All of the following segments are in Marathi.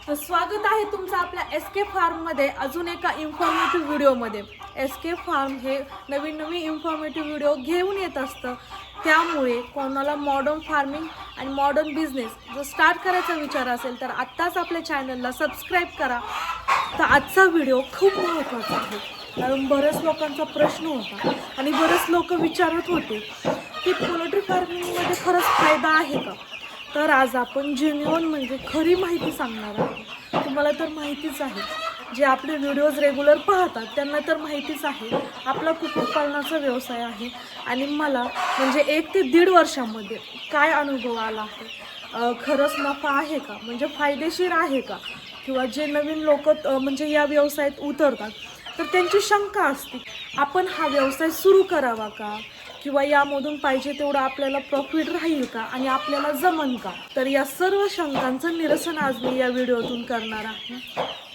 स्वागत आहे तुमचं आपल्या एसके फार्ममध्ये अजून एका इन्फॉर्मेटिव्ह व्हिडिओमध्ये। एसके फार्म हे नवीन इन्फॉर्मेटिव्ह व्हिडिओ घेऊन येत असतं, त्यामुळे कोणाला मॉडर्न फार्मिंग आणि मॉडर्न बिझनेस जो स्टार्ट करायचा विचार असेल तर आत्ताच आपल्या चॅनलला सबस्क्राईब करा। तर आजचा व्हिडिओ खूप महत्त्वाचा आहे, कारण बऱ्याच लोकांचा प्रश्न होता आणि बरेच लोक विचारत होते की पोल्ट्री फार्मिंगमध्ये खरंच फायदा आहे का। तर आज आपण जेन्युइन म्हणजे खरी माहिती सांगणार आहोत। तुम्हाला तर माहितीच आहे, जे आपले व्हिडिओज रेग्युलर पाहतात त्यांना तर माहितीच आहे आपला कुक्कुटपालनाचा व्यवसाय आहे आणि मला म्हणजे 1 ते 1.5 वर्षामध्ये काय अनुभव आला आहे, खरंच नफा आहे का, म्हणजे फायदेशीर आहे का, किंवा जे नवीन लोक म्हणजे या व्यवसायात उतरतात तर त्यांची शंका असते आपण हा व्यवसाय सुरू करावा का, किंवा यामधून पाहिजे तेवढं आपल्याला प्रॉफिट राहील का आणि आपल्याला जमन का। तर या सर्व शंकांचं निरसन आज मी या व्हिडिओतून करणार आहे।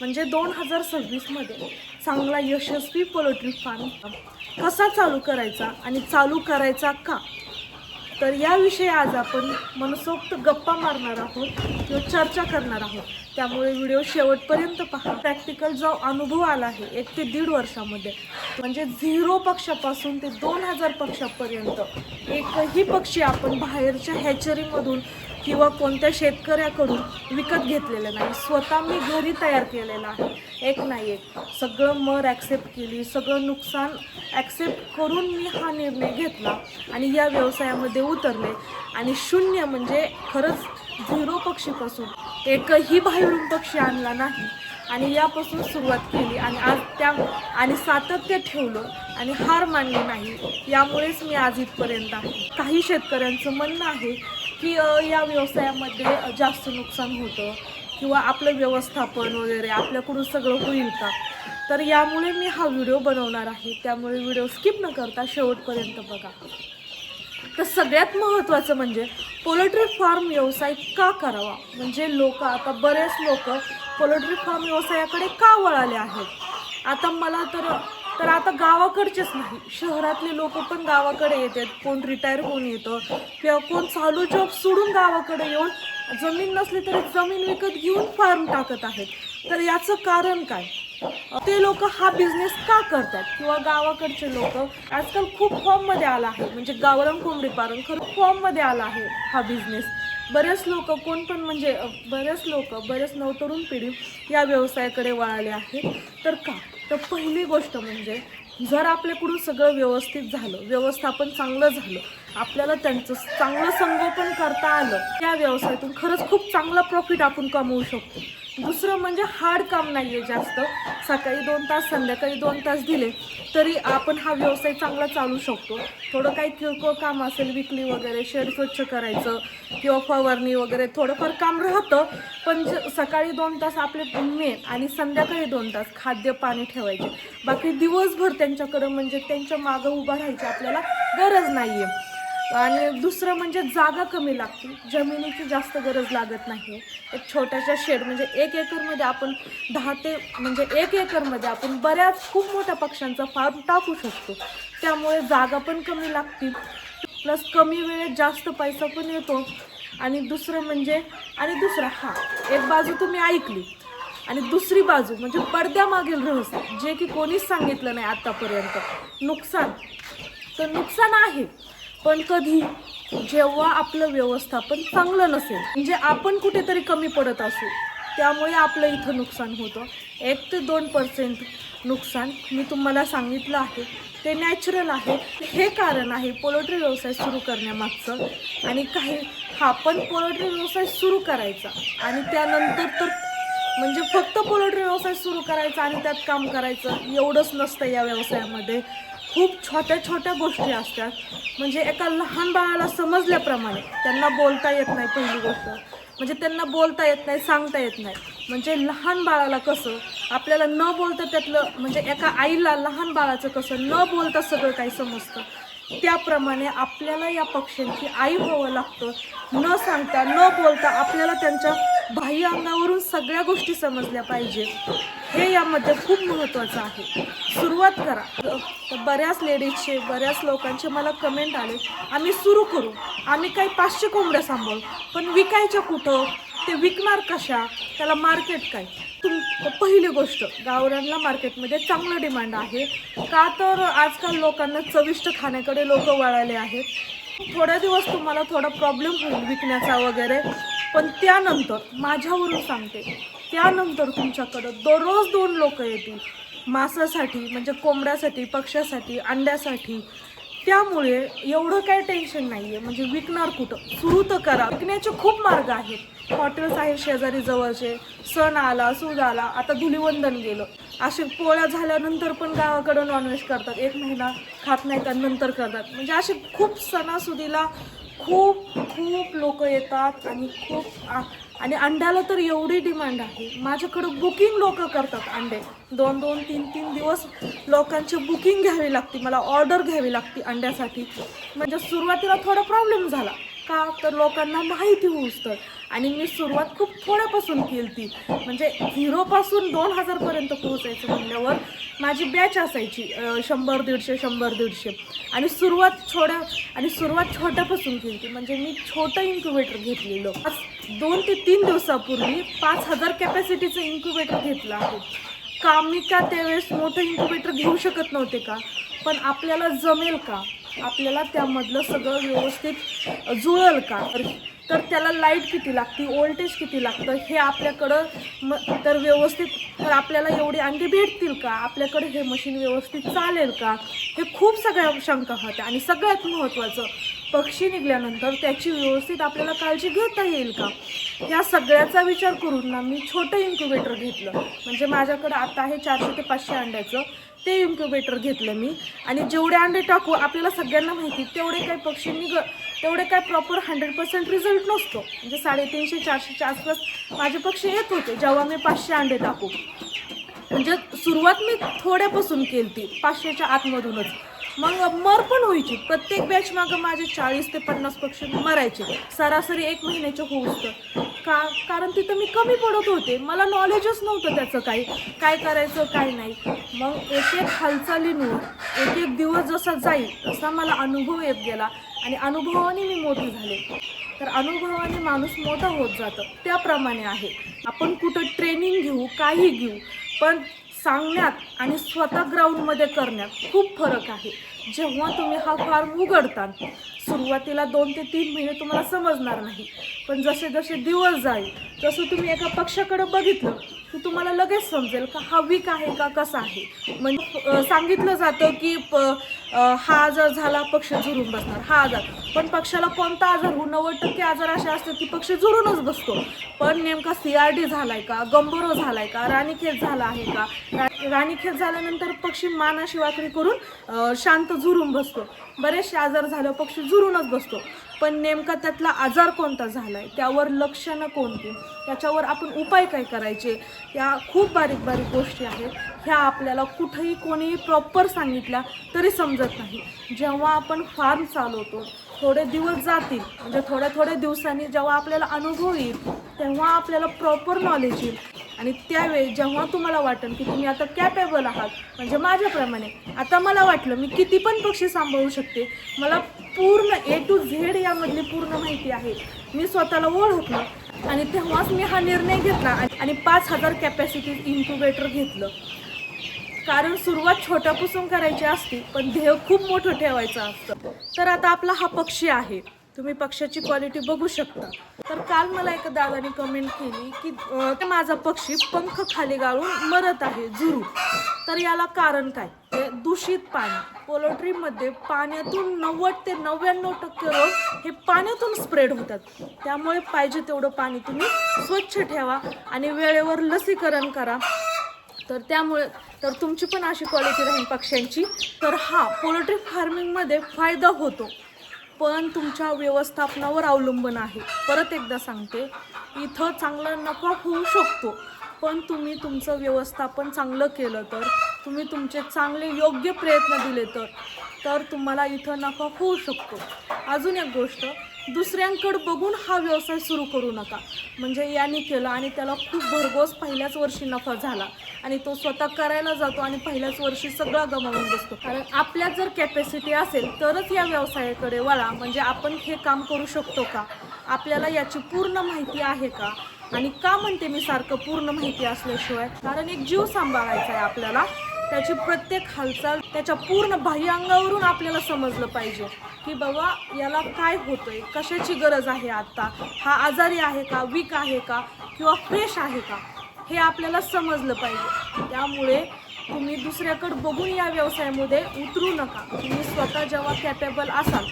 म्हणजे 2026 मध्ये चांगला यशस्वी पोल्ट्री फार्म कसा चालू करायचा आणि चालू करायचा का, तर याविषयी आज आपण मनसोक्त गप्पा मारणार आहोत किंवा चर्चा करणार आहोत। त्यामुळे व्हिडिओ शेवटपर्यंत पहा। प्रॅक्टिकल जो अनुभव आला आहे 1 ते 1.5 वर्षामध्ये, म्हणजे 0 पक्षापासून ते 2000 पक्षापर्यंत एकही पक्षी आपण बाहेरच्या हॅचरीमधून किंवा कोणत्या शेतकऱ्याकडून विकत घेतलेलं नाही, स्वतः मी घरी तयार केलेलं आहे। एक नाही एक सगळं मर ॲक्सेप्ट केली, सगळं नुकसान ॲक्सेप्ट करून मी हा निर्णय घेतला आणि या व्यवसायामध्ये उतरले आणि शून्य म्हणजे खरंच 0 पक्षीपासून एकही बाहेरून पक्षी आणला नाही आणि यापासून सुरुवात केली आणि आज त्या आणि सातत्य ठेवलं आणि हार मानली नाही। यामुळेच मी आज इथपर्यंत आहे। काही शेतकऱ्यांचं म्हणणं आहे की या व्यवसायामध्ये जास्त नुकसान होतं किंवा आपलं व्यवस्थापन वगैरे आपल्याकडून सगळं होईल का, तर यामुळे मी हा व्हिडिओ बनवणार आहे। त्यामुळे व्हिडिओ स्किप न करता शेवटपर्यंत बघा। तर सगळ्यात महत्त्वाचं म्हणजे पोल्ट्री फार्म व्यवसाय का करावा, म्हणजे लोक आता बरेच लोक पोल्ट्री फार्म व्यवसायाकडे का वळाले आहेत। आता मला तर आता गावाकडचेच नाही, शहरातले लोक पण गावाकडे येतात, कोण रिटायर होऊन येतं किंवा कोण चालू जॉब सोडून गावाकडे येऊन जमीन नसली तरी जमीन विकत घेऊन फार्म टाकत आहेत। तर याचं कारण काय, ते लोक हा बिझनेस का करतात, किंवा गावाकडचे लोक आजकाल खूप फॉर्ममध्ये आला आहे, म्हणजे गावरान कोंबडी पालन खरं फॉर्ममध्ये आला आहे हा बिझनेस। बरेच लोक कोण पण म्हणजे बरेच नवतरुण पिढी या व्यवसायाकडे वळाले आहेत। तर का, तर पहिली गोष्ट म्हणजे जर आपल्याकडून सगळं व्यवस्थित झालं, व्यवस्थापन चांगलं झालं, आपल्याला त्यांचं चांगलं संगोपन करता आलं, या व्यवसायातून खरंच खूप चांगला प्रॉफिट आपण कमवू शकतो। दुसरं म्हणजे हार्ड काम नाही आहे जास्त, सकाळी 2 तास संध्याकाळी 2 तास दिले तरी आपण हा व्यवसाय चांगला चालू शकतो। थोडं काही किरकोळ काम असेल, विकली वगैरे शेड स्वच्छ करायचं किंवा फवारणी वगैरे थोडंफार काम राहतं, पण सकाळी 2 तास आपले मेन आणि संध्याकाळी 2 तास खाद्य पाणी ठेवायचे, बाकी दिवसभर त्यांच्याकडं म्हणजे त्यांच्या मागं उभं राहायची आपल्याला गरज नाही आहे। आणि दुसरं म्हणजे जागा कमी लागते, जमिनीची जास्त गरज लागत नाही। एक छोट्याशा शेड म्हणजे 1 एकरमध्ये आपण 10 ते म्हणजे 1 एकरमध्ये आपण बऱ्याच खूप मोठ्या पक्ष्यांचा फार्म टाकू शकतो, त्यामुळे जागा पण कमी लागते, प्लस कमी वेळेत जास्त पैसा पण येतो। आणि दुसरं एक बाजू तुम्ही ऐकली आणि दुसरी बाजू म्हणजे पडद्यामागील रहस्य, जे की कोणीच सांगितलं नाही आतापर्यंत। नुकसान आहे, पण कधी, जेव्हा आपलं व्यवस्थापन चांगलं नसेल, म्हणजे आपण कुठेतरी कमी पडत असू, त्यामुळे आपलं इथं नुकसान होतं। 1 ते 2% नुकसान मी तुम्हाला सांगितलं आहे, ते नॅचरल आहे। हे कारण आहे पोल्ट्री व्यवसाय सुरू करण्यामागचं। आणि पण पोल्ट्री व्यवसाय सुरू करायचा आणि त्यानंतर तर म्हणजे फक्त पोल्ट्री व्यवसाय सुरू करायचा आणि त्यात काम करायचं एवढंच नसतं। या व्यवसायामध्ये खूप छोट्या छोट्या गोष्टी असतात, म्हणजे एका लहान बाळाला समजल्याप्रमाणे त्यांना बोलता येत नाही, पहिली गोष्ट म्हणजे त्यांना बोलता येत नाही, सांगता येत नाही। म्हणजे लहान बाळाला कसं आपल्याला न बोलता त्यातलं, म्हणजे एका आईला लहान बाळाचं कसं न बोलता सगळं काही समजतं, त्याप्रमाणे आपल्याला या पक्ष्यांची आई व्हावं लागतं। न सांगता न बोलता आपल्याला त्यांच्या बाह्य अंगावरून सगळ्या गोष्टी समजल्या पाहिजे, हे यामध्ये खूप महत्त्वाचं आहे। सुरुवात करा। तर बऱ्याच लोकांचे मला कमेंट आले, आम्ही सुरू करू, आम्ही काही 500 कोंबड्या सांभाळू, पण विकायच्या कुठं, ते विकणार कशा, त्याला मार्केट काय? पहिली गोष्ट, गावरानला मार्केटमध्ये चांगलं डिमांड आहे का, तर आजकाल लोकांना चविष्ट खाण्याकडे लोक वळाले आहेत. थोड्या दिवस तुम्हाला थोडा प्रॉब्लेम होईल विकण्याचा वगैरे, पण त्यानंतर माझ्यावरून सांगते, त्यानंतर तुमच्याकडं दररोज 2 लोक येतील मांसासाठी, म्हणजे कोंबड्यासाठी, पक्ष्यासाठी, अंड्यासाठी. त्यामुळे एवढं काय टेन्शन नाही आहे. म्हणजे विकणार कुठं, सुरू तर करा. विकण्याचे खूप मार्ग आहेत, हॉटेल्स आहेत शेजारी जवळचे, सण आला, सूद आला, आता धुलीवंदन गेलं, असे पोळ्या झाल्यानंतर पण गावाकडं नॉनव्हेज करतात, 1 महिना खात नाहीत आणि नंतर करतात. म्हणजे असे खूप सणासुदीला खूप खूप लोक येतात आणि अंड्याला तर एवढी डिमांड आहे. माझ्याकडं बुकिंग लोक करतात अंडे, 2-2, 3-3 दिवस लोकांची बुकिंग घ्यावी लागते, मला ऑर्डर घ्यावी लागते अंड्यासाठी. म्हणजे सुरुवातीला थोडा प्रॉब्लेम झाला का, तर लोकांना माहिती होऊच तर. आणि मी सुरुवात खूप थोड्यापासून केली ती, म्हणजे 0पासून 2000पर्यंत पोहोचायचं म्हणल्यावर माझी बॅच असायची 100-150 आणि सुरुवात छोट्यापासून केली ती. म्हणजे मी छोटं इन्क्युबेटर घेतलेलं. 2 ते 3 दिवसापूर्वी 5000 कॅपॅसिटीचं इन्क्युबेटर घेतलं आहे. का मी त्यावेळेस मोठं इन्क्युबेटर घेऊ शकत नव्हते का, पण आपल्याला जमेल का, आपल्याला त्यामधलं सगळं व्यवस्थित जुळेल का, तर त्याला लाईट किती लागते, वोल्टेज किती लागतं हे आपल्याकडं तर व्यवस्थित, तर आपल्याला एवढी अंडी भेटतील का, आपल्याकडे हे मशीन व्यवस्थित चालेल का, हे खूप सगळ्या शंका होत्या. आणि सगळ्यात महत्त्वाचं, पक्षी निघाल्यानंतर त्याची व्यवस्थित आपल्याला काळजी घेता येईल का, या सगळ्याचा विचार करून ना मी छोटं इन्क्युबेटर घेतलं. म्हणजे माझ्याकडं आता आहे 400 ते 500 अंड्याचं ते इन्क्युबेटर घेतलं मी. आणि जेवढे अंडे टाकू, आपल्याला सगळ्यांना माहिती, तेवढे काही पक्षी तेवढे काय प्रॉपर 100% रिझल्ट नसतो. म्हणजे 350-400च्या आसपास माझे पक्षी येत होते जेव्हा मी 500 अंडे टाकू. म्हणजे सुरुवात मी थोड्यापासून केली ती, 500च्या आतमधूनच. मग मर पण व्हायची, प्रत्येक बॅच मागं माझे 40 ते 50 पक्षी मरायचे, सरासरी 1 महिन्याचे होऊच तर. कारण तिथं मी कमी पडत होते, मला नॉलेजच नव्हतं त्याचं काय करायचं काय नाही. मग एक हालचालींवर एक दिवस जसा जाईल तसा मला अनुभव येत गेला आणि अनुभवाने मी मोठी झाले. तर अनुभवाने माणूस मोठा होत जातं, त्याप्रमाणे आहे. आपण कुठं ट्रेनिंग घेऊ, काही घेऊ, पण सांगण्यात आणि स्वतः ग्राउंडमध्ये करण्यात खूप फरक आहे. जेव्हा तुम्ही हा फार्म उघडता, सुरुवातीला 2 ते 3 महिने तुम्हाला समजणार नाही, पण जसे जसे दिवस जाईल, जसं तुम्ही एका पक्षाकडे बघितलं की तुम्हाला लगेच समजेल का हा वीक आहे का कसा आहे. म्हणजे सांगितलं जातं की हा आजार झाला पक्ष झुरून बसणार, हा आजार, पण पक्षाला कोणता आजार होऊ, 90% आजार असे असतात की पक्ष झुरूनच बसतो. पण नेमका CRD झालाय का, गंभीर झालाय का, राणीखेत झाला आहे का, राणीखेत झाल्यानंतर पक्षी मानाशी वाकडी करून शांत झुरून बसतो. बरेचसे आजार झाल्यावर पक्षी झुरूनच बसतो, पण नेमका त्यातला आजार कोणता झालाय, त्यावर लक्षणं कोणती, त्याच्यावर आपण उपाय काय करायचे, या खूप बारीक बारीक गोष्टी आहेत. ह्या आपल्याला कुठेही कोणीही प्रॉपर सांगितल्या तरी समजत नाही. जेव्हा आपण फार्म चालवतो, थोडे दिवस जातील, म्हणजे थोड्या दिवसांनी जेव्हा आपल्याला अनुभव येईल, तेव्हा आपल्याला प्रॉपर नॉलेज येईल. आणि त्यावेळी जेव्हा तुम्हाला वाटेल की तुम्ही आता कॅपेबल आहात, म्हणजे माझ्याप्रमाणे आता मला वाटलं मी किती पण पक्षी सांभाळू शकते, मला पूर्ण A to Z यामधली पूर्ण माहिती आहे, मी स्वतःला ओळखलं. आणि तेव्हाच मी हा निर्णय घेतला आणि 5000 कॅपॅसिटी इन्क्युबेटर घेतलं. कारण सुरुवात छोट्यापासून करायची असते, पण ध्येय खूप मोठं ठेवायचं असतं. तर आता आपला हा पक्षी आहे, तुम्ही पक्षाची क्वालिटी बघू शकता. तर काल मला एका दादाने कमेंट केली की माझा पक्षी पंख खाली गाळून मरत आहे झुरू. तर याला कारण काय, दूषित पाणी. पोल्ट्रीमध्ये पाण्यातून 90 ते 99% रोग हे पाण्यातून स्प्रेड होतात. त्यामुळे पाहिजे तेवढं पाणी तुम्ही स्वच्छ ठेवा आणि वेळेवर लसीकरण करा. तर तुमची पण अशी क्वालिटी राहील पक्ष्यांची. तर हा पोल्ट्री फार्मिंगमध्ये फायदा होतो, पण तुमच्या व्यवस्थापनावर अवलंबून आहे. परत एकदा सांगते, इथं चांगला नफा होऊ शकतो, पण तुम्ही तुमचं व्यवस्थापन चांगलं केलं तर, तुम्ही तुमचे चांगले योग्य प्रयत्न दिले तर तुम्हाला इथं नफा होऊ शकतो. अजून एक गोष्ट, दुसऱ्यांकडे बघून हा व्यवसाय सुरू करू नका. म्हणजे याने केलं आणि त्याला खूप भरघोस पहिल्याच वर्षी नफा झाला आणि तो स्वतः करायला जातो आणि पहिल्याच वर्षी सगळं गमावून बसतो. कारण आपल्यात जर कॅपॅसिटी असेल तरच या व्यवसायाकडे वळा. म्हणजे आपण हे काम करू शकतो का, आपल्याला याची पूर्ण माहिती आहे का? आणि का म्हणते मी सारखं पूर्ण माहिती असल्याशिवाय? कारण एक जीव सांभाळायचा आहे आपल्याला, त्याची प्रत्येक हालचाल त्याच्या पूर्ण बाह्य अंगावरून आपल्याला समजलं पाहिजे की बाबा याला काय होतंय, कशाची गरज आहे आत्ता, हा आजारी आहे का, वीक आहे का, किंवा फ्रेश आहे का, हे आपल्याला समजलं पाहिजे. त्यामुळे तुम्ही दुसऱ्याकडे बघून या व्यवसायामध्ये उतरू नका. तुम्ही स्वतः जेव्हा कॅपेबल असाल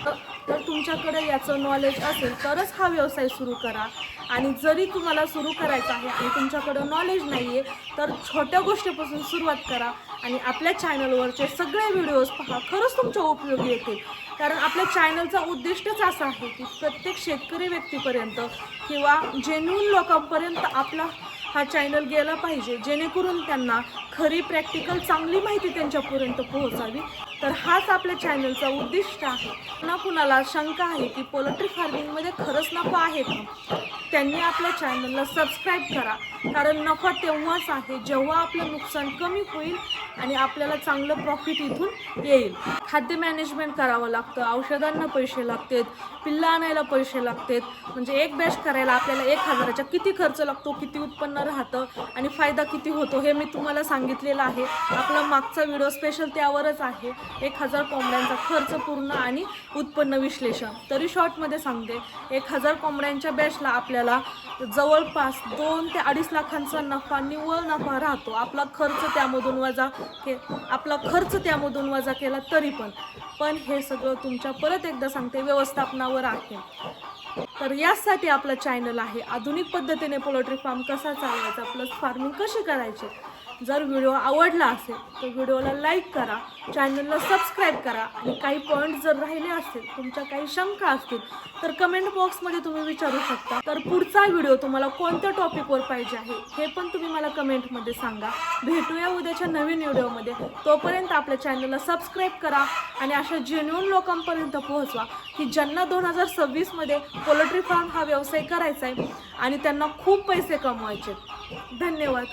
तर तुमच्याकडे याचं नॉलेज असेल तरच हा व्यवसाय सुरू करा. आणि जरी तुम्हाला सुरू करायचा आहे आणि तुमच्याकडं नॉलेज नाही आहे तर छोट्या गोष्टीपासून सुरुवात करा आणि आपल्या चॅनलवरचे सगळे व्हिडिओज पहा, खरंच तुमच्या उपयोगी येतील. कारण आपल्या चॅनलचा उद्दिष्टच असं आहे की प्रत्येक शेतकरी व्यक्तीपर्यंत किंवा जेन्युइन लोकांपर्यंत आपला हा चॅनल गेला पाहिजे, जेणेकरून त्यांना खरी प्रॅक्टिकल चांगली माहिती त्यांच्यापर्यंत पोहोचावी. तर हाच आपल्या चॅनलचा उद्दिष्ट आहे. कुणाला शंका आहे की पोल्ट्री फार्मिंगमध्ये खरंच नफा आहे का, त्यांनी आपल्या चॅनलला सबस्क्राईब करा. कारण नफा तेव्हाच आहे जेव्हा आपलं नुकसान कमी होईल आणि आपल्याला चांगलं प्रॉफिट इथून येईल. खाद्य मॅनेजमेंट करावं लागतं, औषधांना पैसे लागतात, पिल्लं आणायला पैसे लागतात. म्हणजे एक बॅच करायला आपल्याला 1000च्या किती खर्च लागतो, किती उत्पन्न राहतं आणि फायदा किती होतो हे मी तुम्हाला सांगितलेलं आहे. आपला मागचा व्हिडिओ स्पेशल त्यावरच आहे, 1000 कोंबड्यांचा खर्च पूर्ण आणि उत्पन्न विश्लेषण. तरी शॉर्टमध्ये सांगते, 1000 कोंबड्यांच्या बॅचला आपल्याला जवळपास 2 ते 2.5 लाखांचा नफा, निव्वळ नफा राहतो. आपला खर्च त्यामधून वजा केला तरी पण हे सगळं तुमच्या परत एकदा सांगते व्यवस्थापनावर आहे. तर यासाठी आपलं चॅनल आहे, आधुनिक पद्धतीने पोल्ट्री फार्म कसा चालवायचा, प्लस फार्मिंग कशी करायची. जर व्हिडिओ आवडला असेल तर व्हिडिओला लाईक करा, चॅनलला सबस्क्राईब करा आणि काही पॉईंट जर राहिले असतील, तुमच्या काही शंका असतील तर कमेंट बॉक्समध्ये तुम्ही विचारू शकता. तर पुढचा व्हिडिओ तुम्हाला कोणत्या टॉपिकवर पाहिजे आहे हे पण तुम्ही मला कमेंटमध्ये सांगा. भेटूया उद्याच्या नवीन व्हिडिओमध्ये. तोपर्यंत आपल्या चॅनलला सबस्क्राईब करा आणि अशा जेन्युइन लोकांपर्यंत पोहोचवा की ज्यांना 2026मध्ये पोल्ट्री फार्म हा व्यवसाय करायचा आहे आणि त्यांना खूप पैसे कमवायचे. धन्यवाद.